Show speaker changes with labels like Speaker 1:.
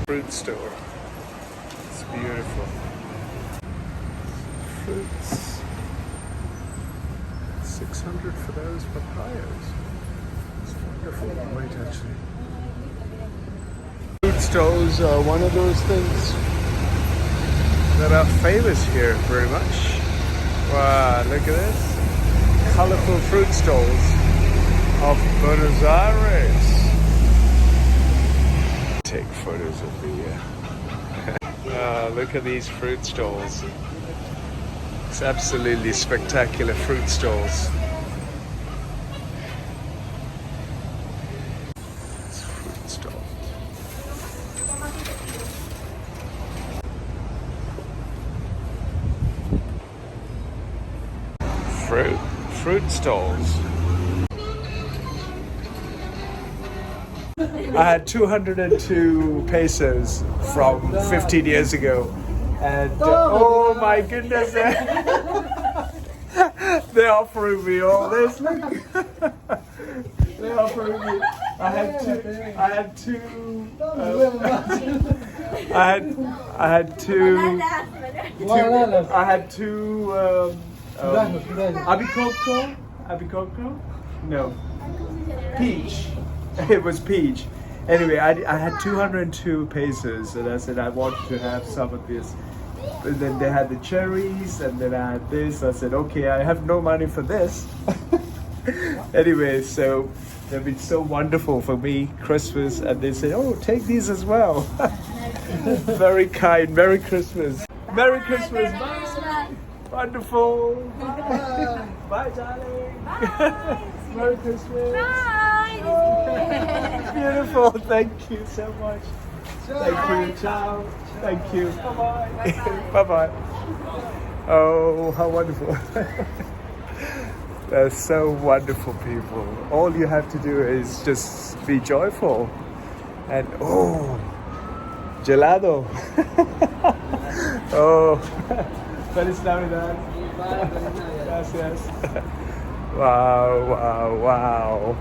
Speaker 1: Fruit store. It's beautiful. Fruits. 600 for those papayas. It's wonderful. Wait, actually. Fruit stalls are one of those things that are famous here very much. Wow, look at this. Colorful fruit stalls of Buenos Aires. Take photos of the look at these fruit stalls. It's absolutely spectacular fruit stalls. It's fruit stall. Fruit stalls. I had 202 pesos from 15 years ago, and oh my goodness, they're offering me all this. They're offering me. I had two. Abicocco? No. Peach. It was peach. Anyway, I had 202 pesos, and I said I wanted to have some of this. And then they had the cherries, and then I had this. I said, okay, I have no money for this. Anyway, so they've been so wonderful for me, Christmas, and they said, oh, take these as well. Very kind. Merry Christmas. Merry Christmas. Bye. Wonderful. Bye. Bye, darling. Bye. Merry Christmas.
Speaker 2: Bye.
Speaker 1: Beautiful. Thank you so much. Thank you. Ciao. Thank you. Bye-bye. Bye-bye. Oh, how wonderful. They're so wonderful people. All you have to do is just be joyful. And oh, gelado. Oh, Feliz Navidad. Gracias. Wow, wow, wow.